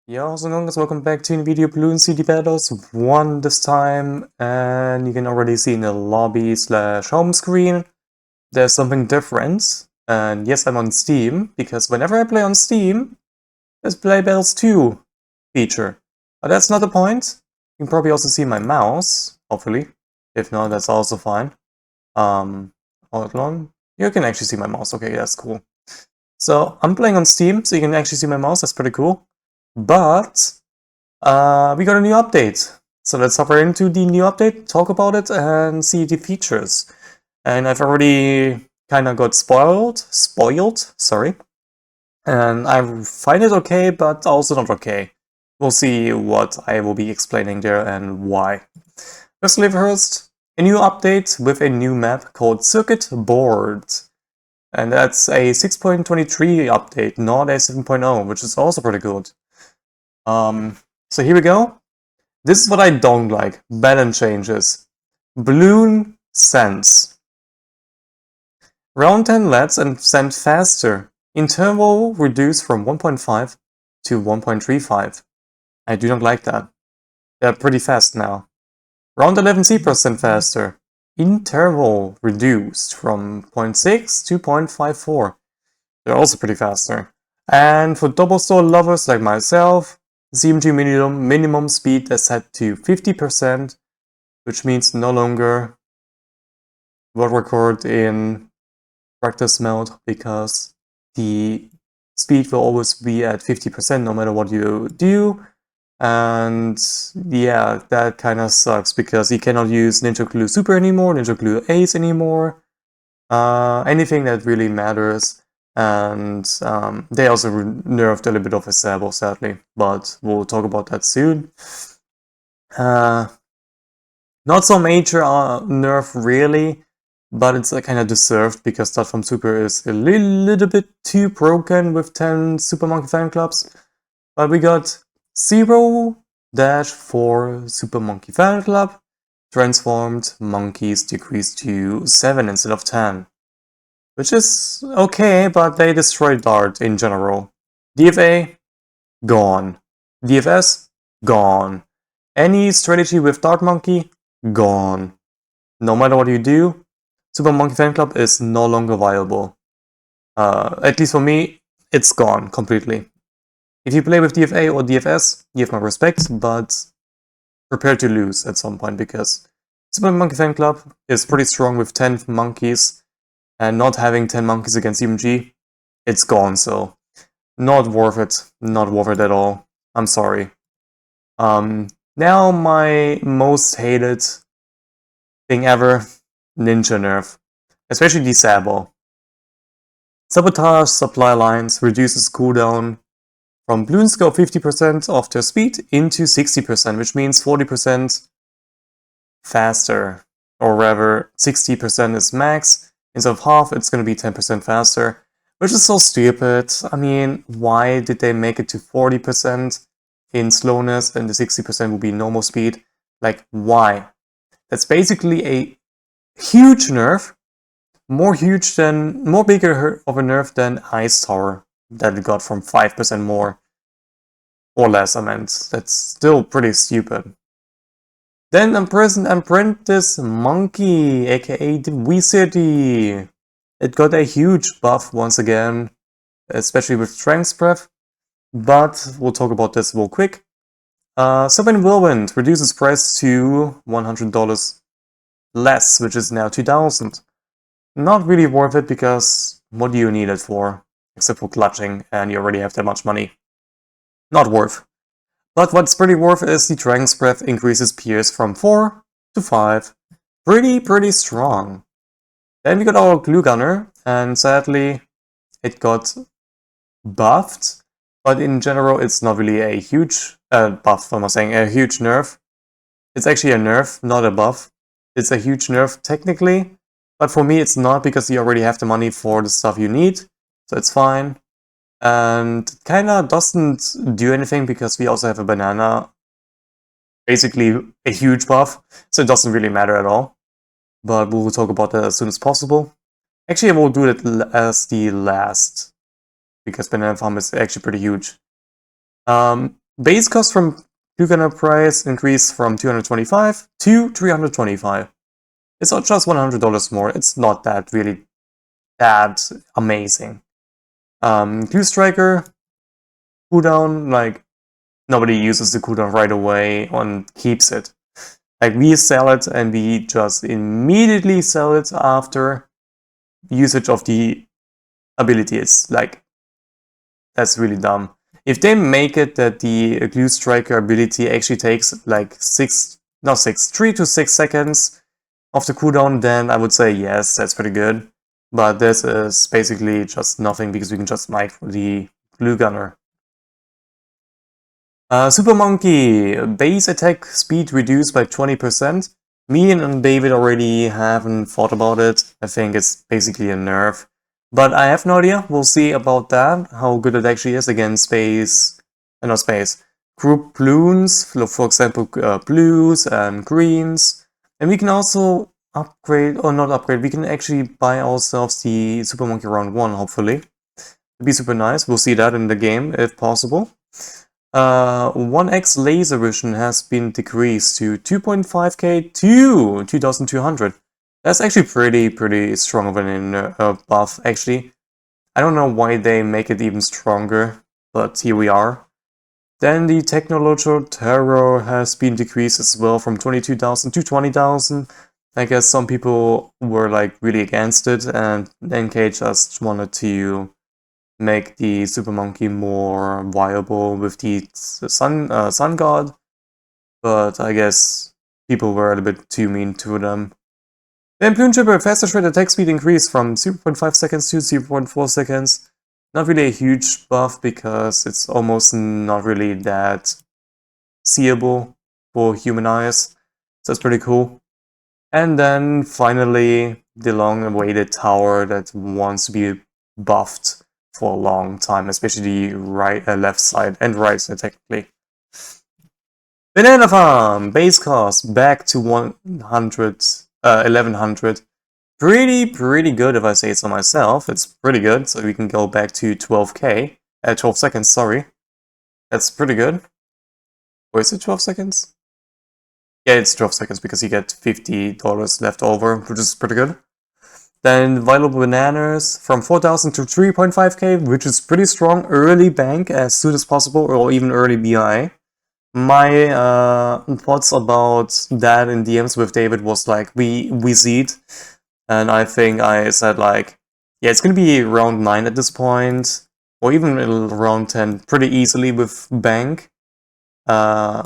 Yo, how's it going guys? Welcome back to a video Bloons CD Battles 1 this time, and you can already see in the lobby / home screen there's something different. And yes, I'm on Steam, because whenever I play on Steam, there's Play Battles 2 feature. But that's not the point. You can probably also see my mouse, hopefully. If not, that's also fine. Hold on. You can actually see my mouse, okay, that's cool. So, I'm playing on Steam, so you can actually see my mouse, that's pretty cool. But we got a new update. So let's hop right into the new update, talk about it, and see the features. And I've already kind of got spoiled, sorry. And I find it okay, but also not okay. We'll see what I will be explaining there and why. First, a new update with a new map called Circuit Board. And that's a 6.23 update, not a 7.0, which is also pretty good. So here we go. This is what I don't like. Balance changes. Balloon sense. Round 10 LEDs and send faster. Interval reduced from 1.5 to 1.35. I do not like that. They're pretty fast now. Round 11 Zebras send faster. Interval reduced from 0.6 to 0.54. They're also pretty faster. And for double store lovers like myself, CMG minimum speed is set to 50%, which means no longer world record in practice mode, because the speed will always be at 50% no matter what you do. And yeah, that kind of sucks, because you cannot use Ninja Glue Super anymore, Ninja Glue Ace anymore, anything that really matters. And they also nerfed a little bit of Sandbox, sadly, but we'll talk about that soon. Not so major nerf really, but it's kind of deserved, because Platform Super is a little bit too broken with 10 Super Monkey fan clubs. But we got 0-4 Super Monkey fan club, transformed monkeys decreased to 7 instead of 10. Which is okay, but they destroyed Dart in general. DFA, gone. DFS, gone. Any strategy with Dart Monkey, gone. No matter what you do, Super Monkey Fan Club is no longer viable. At least for me, it's gone completely. If you play with DFA or DFS, you have my respect, but prepare to lose at some point, because Super Monkey Fan Club is pretty strong with 10 monkeys. And not having 10 monkeys against CMG, it's gone, so not worth it. Not worth it at all. I'm sorry. Now my most hated thing ever, Ninja nerf. Especially the Sabo. Sabotage supply lines reduces cooldown from Bloons go 50% of their speed into 60%, which means 40% faster. Or rather, 60% is max. Instead of half, it's going to be 10% faster, which is so stupid. I mean, why did they make it to 40% in slowness and the 60% will be normal speed? Like, why? That's basically a huge nerf, more bigger of a nerf than Ice Tower that it got from 5% more. Or less, I meant. That's still pretty stupid. Then Imprisoned Apprentice Monkey, aka the Wizardy. It got a huge buff once again, especially with Strength Breath, but we'll talk about this real quick. Sylvan Whirlwind reduces price to $100 less, which is now $2,000. Not really worth it, because what do you need it for? Except for clutching, and you already have that much money. Not worth. But what's pretty worth is the Dragon's Breath increases Pierce from 4 to 5. Pretty strong. Then we got our Glue Gunner, and sadly it got buffed. But in general, it's not really a huge buff, a huge nerf. It's actually a nerf, not a buff. It's a huge nerf technically, but for me it's not, because you already have the money for the stuff you need, so it's fine. And it kinda doesn't do anything, because we also have a banana, basically a huge buff, so it doesn't really matter at all. But we'll talk about that as soon as possible. Actually, I will do it as the last, because banana farm is actually pretty huge. Base cost from glue gunner price increased from 225 to 325. It's not just $100 more. It's not that really that amazing. Glue striker cooldown, like nobody uses the cooldown right away and keeps it. Like we sell it and we just immediately sell it after usage of the ability. It's like, that's really dumb. If they make it that the glue striker ability actually takes like 3 to 6 seconds of the cooldown, then I would say yes, that's pretty good. But this is basically just nothing because we can just mic for the glue gunner. Super Monkey, base attack speed reduced by 20%. Me and David already haven't thought about it. I think it's basically a nerf. But I have no idea. We'll see about that, how good it actually is against group Bloons, for example, blues and greens. And we can also upgrade, or not upgrade, we can actually buy ourselves the Super Monkey round 1, hopefully. It'd be super nice. We'll see that in the game, if possible. 1x laser vision has been decreased to 2.5k to 2200. That's actually pretty strong of a buff, actually. I don't know why they make it even stronger, but here we are. Then the technological terror has been decreased as well from 22,000 to 20,000. I guess some people were like really against it, and NK just wanted to make the Super Monkey more viable with the Sun God, but I guess people were a bit too mean to them. Then Bloon Chipper faster shred attack speed increased from 0.5 seconds to 0.4 seconds. Not really a huge buff because it's almost not really that seeable for human eyes, so it's pretty cool. And then finally, the long-awaited tower that wants to be buffed for a long time, especially the left side and right side technically. Banana Farm base cost back to 1100. Pretty good if I say so myself. It's pretty good, so we can go back to 12k. 12 seconds, sorry. That's pretty good. Or is it 12 seconds? Yeah, it's 12 seconds because you get $50 left over, which is pretty good. Then available bananas from 4,000 to 3.5k, which is pretty strong. Early bank as soon as possible, or even early BI. My thoughts about that in DMs with David was like, we see it. And I think I said like, yeah, it's gonna be round 9 at this point, or even around 10 pretty easily with bank.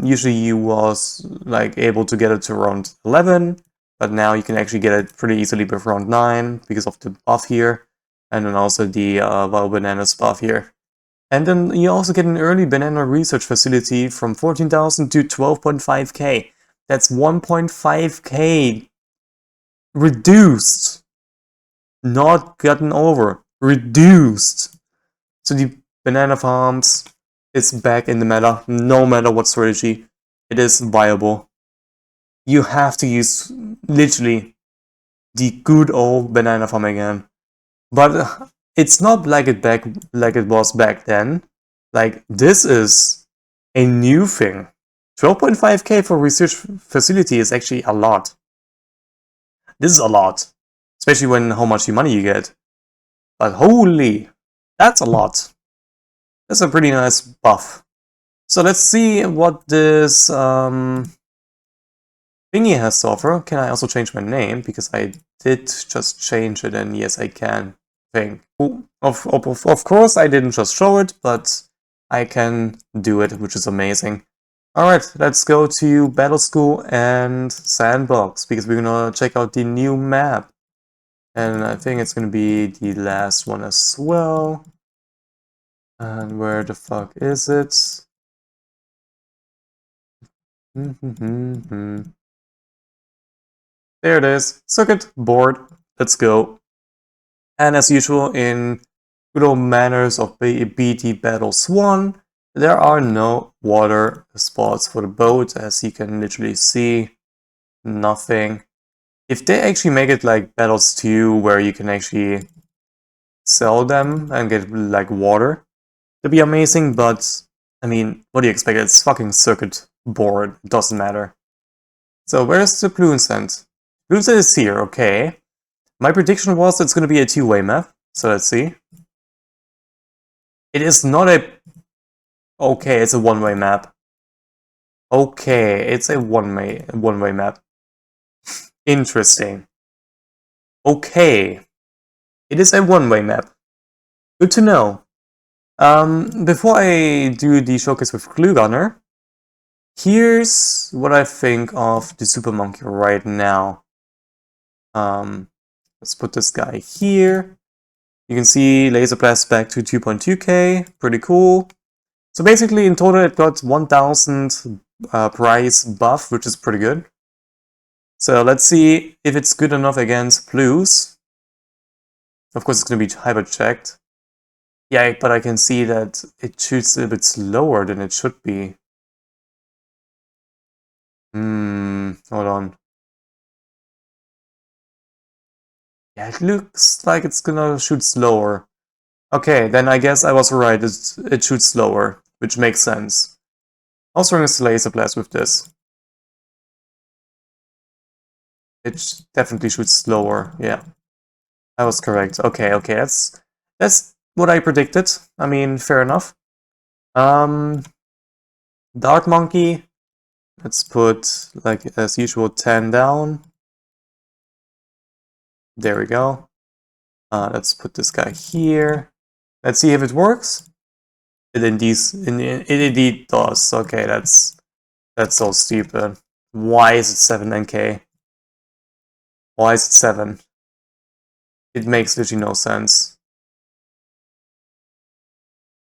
Usually you was like able to get it to around 11, but now you can actually get it pretty easily with round 9 because of the buff here, and then also the wild bananas buff here. And then you also get an early banana research facility from 14,000 to 12.5k. That's 1.5k reduced, not gotten over, reduced. So the banana farms is back in the meta, no matter what strategy, it is viable. You have to use literally the good old banana farm again. But it's not like it was back then. Like, this is a new thing. 12.5k for research facility is actually a lot. This is a lot. Especially when how much money you get. But holy, that's a lot. That's a pretty nice buff. So let's see what this thingy has to offer. Can I also change my name? Because I did just change it, and yes, I can. Of course, I didn't just show it, but I can do it, which is amazing. Alright, let's go to Battle School and Sandbox, because we're gonna check out the new map. And I think it's gonna be the last one as well. And where the fuck is it? There it is. Circuit board. Let's go. And as usual, in good old manners of BT Battle Swan, there are no water spots for the boat, as you can literally see. Nothing. If they actually make it like Battles 2, where you can actually sell them and get like water, it'd be amazing, but I mean, what do you expect? It's fucking circuit board. It doesn't matter. So where's the Bloons end? Bloons end is here, okay. My prediction was it's gonna be a two-way map. So let's see. It is not a... Okay, it's a one-way map. Okay, it's a one-way map. Interesting. Okay. It is a one-way map. Good to know. Before I do the showcase with Glue Gunner, here's what I think of the Super Monkey right now. Let's put this guy here. You can see Laser Blast back to 2.2k, pretty cool. So basically in total it got 1000 price buff, which is pretty good. So let's see if it's good enough against Blues. Of course it's going to be hyper checked. Yeah, but I can see that it shoots a bit slower than it should be. Hold on. Yeah, it looks like it's gonna shoot slower. Okay, then I guess I was right, it shoots slower, which makes sense. How strong is the Laser Blast with this? It definitely shoots slower, yeah. I was correct. Okay, that's what I predicted. I mean, fair enough. Dart Monkey, let's put, like as usual, 10 down. There we go. Let's put this guy here. Let's see if it works. It indeed does. Okay, that's so stupid. Why is it 7 NK? Why is it 7? It makes literally no sense.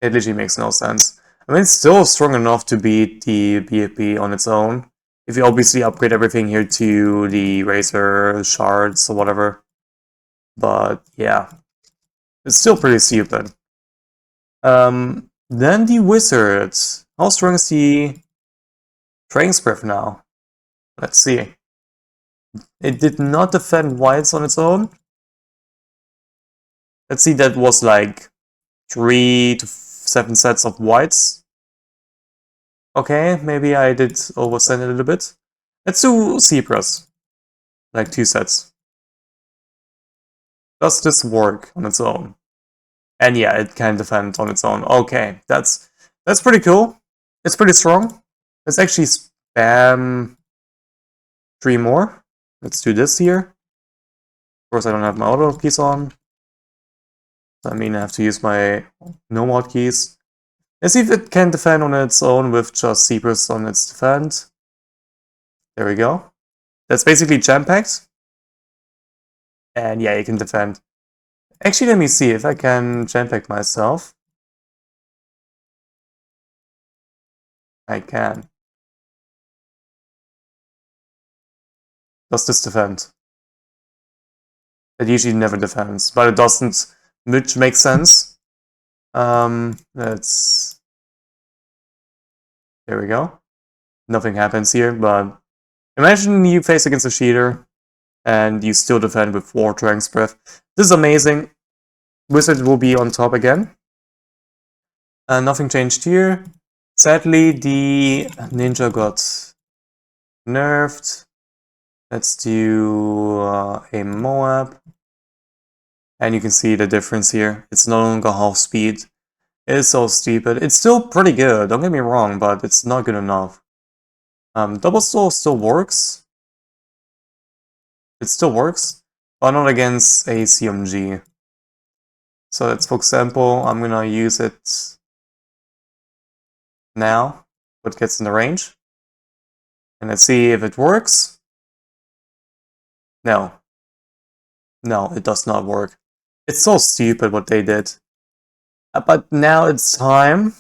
It literally makes no sense. I mean, it's still strong enough to beat the BFB on its own. If you obviously upgrade everything here to the Razor shards or whatever. But yeah, it's still pretty stupid. Then the Wizards. How strong is the Training Spread now? Let's see. It did not defend whites on its own. Let's see, that was like 3 to 7 sets of whites. Okay, maybe I did oversend it a little bit. Let's do zebras. Like 2 sets. Does this work on its own? And yeah, it can defend on its own. Okay, that's pretty cool. It's pretty strong. Let's actually spam 3 more. Let's do this here. Of course, I don't have my auto keys on. I mean, I have to use my no-mod keys. Let's see if it can defend on its own with just zebras on its defend. There we go. That's basically jam-packed. And yeah, you can defend. Actually, let me see if I can jam-pack myself. I can. Does this defend? It usually never defends, but it doesn't, which makes sense. Let's... There we go. Nothing happens here, but imagine you face against a cheater and you still defend with 4 Dragon's Breath. This is amazing. Wizard will be on top again. Nothing changed here. Sadly, the ninja got nerfed. Let's do a Moab. And you can see the difference here. It's no longer half speed. It is so stupid. It's still pretty good, don't get me wrong, but it's not good enough. Double Soul still works. It still works, but not against a CMG. So let's, for example, I'm gonna use it now, what gets in the range. And let's see if it works. No. No, it does not work. It's so stupid what they did. But now it's time.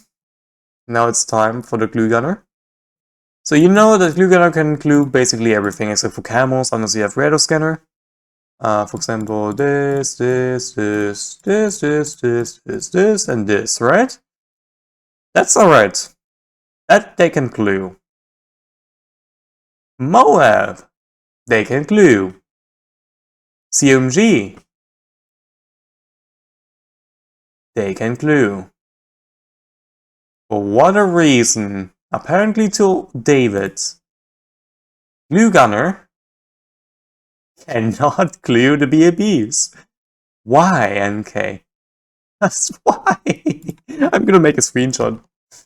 Now it's time for the glue gunner. So you know that glue gunner can glue basically everything except for camels unless you have radar scanner. For example, this, and this, right? That's alright. That they can glue. Moab, they can glue. CMG, they can glue. For what a reason. Apparently to David. Glue Gunner cannot glue the BABs. Why, NK? That's why. I'm gonna make a screenshot.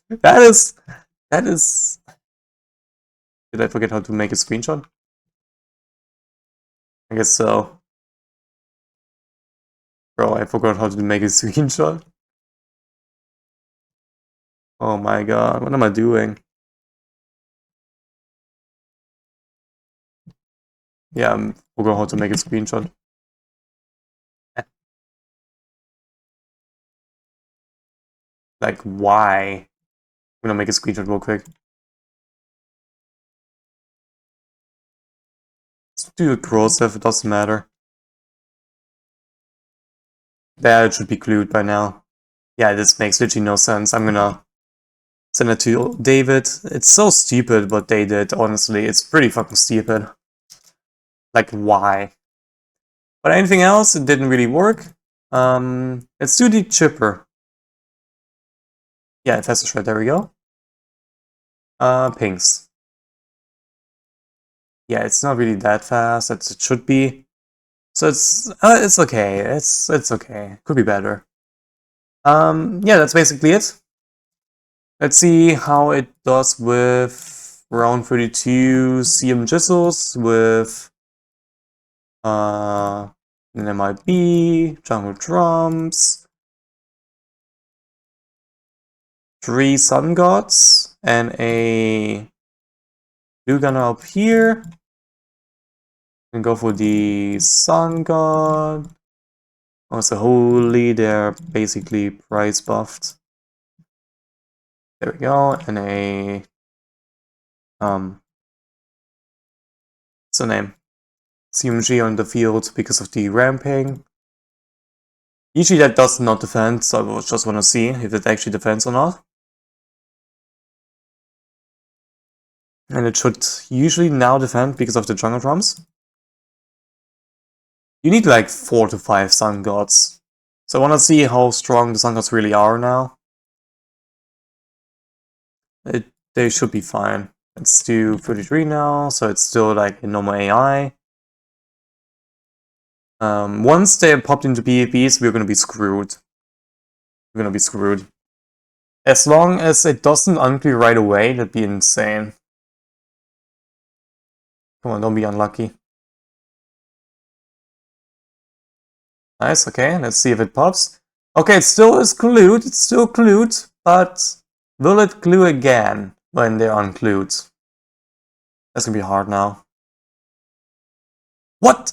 That is... Did I forget how to make a screenshot? I guess so. Bro, I forgot how to make a screenshot. Oh my god, what am I doing? Yeah, I forgot how to make a screenshot. Like, why? I'm gonna make a screenshot real quick. Let's do a corrosive, it doesn't matter. There, it should be glued by now. Yeah, this makes literally no sense. I'm gonna send it to David. It's so stupid what they did, honestly. It's pretty fucking stupid. Like, why? But anything else, it didn't really work. Let's do the chipper. Yeah, faster shred, there we go. Pings. Yeah, it's not really that fast as it should be. So it's okay. It's okay. Could be better. Yeah, that's basically it. Let's see how it does with round 32 CM Jizzles with an MIB, Jungle Drums, 3 Sun Gods, and a Blue Gunner up here. And go for the Sun God. Also, holy, they're basically price buffed. There we go, and a what's the name? CMG on the field because of the ramping. Usually that does not defend, so I just want to see if it actually defends or not. And it should usually now defend because of the jungle drums. You need like 4 to 5 Sun Gods. So I want to see how strong the Sun Gods really are now. They should be fine. Let's do 33 now, so it's still like a normal AI. Once they are popped into PvPs, we're gonna be screwed. We're gonna be screwed. As long as it doesn't unclear right away, that'd be insane. Come on, don't be unlucky. Nice, okay, let's see if it pops. Okay, it still is glued, but will it glue again when they're unglued? That's gonna be hard now. What?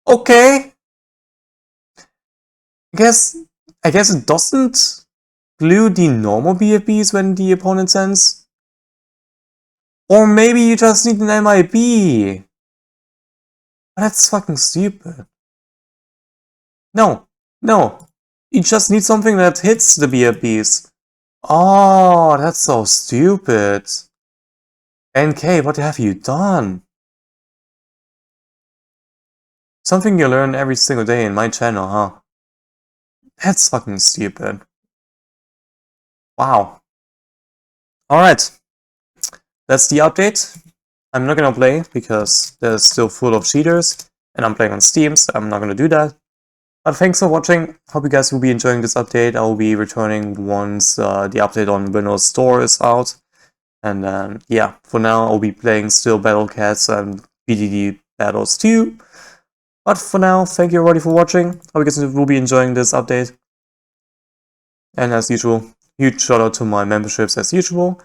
Okay. I guess it doesn't glue the normal BFBs when the opponent sends. Or maybe you just need an MIB. That's fucking stupid. No. You just need something that hits the BFBs. Oh, that's so stupid. NK, what have you done? Something you learn every single day in my channel, huh? That's fucking stupid. Wow. Alright. That's the update. I'm not gonna play because they're still full of cheaters and I'm playing on Steam, so I'm not gonna do that. But thanks for watching. Hope you guys will be enjoying this update. I will be returning once the update on Windows Store is out. And yeah, for now I'll be playing still Battle Cats and BTD battles too. But for now, thank you everybody for watching. Hope you guys will be enjoying this update. And as usual, huge shout out to my memberships as usual.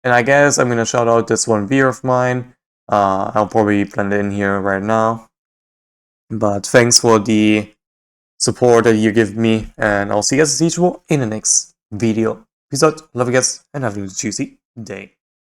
And I guess I'm gonna shout out this one viewer of mine. I'll probably blend it in here right now. But thanks for the support that you give me. And I'll see you guys as usual in the next video. Peace out, love you guys, and have a juicy day.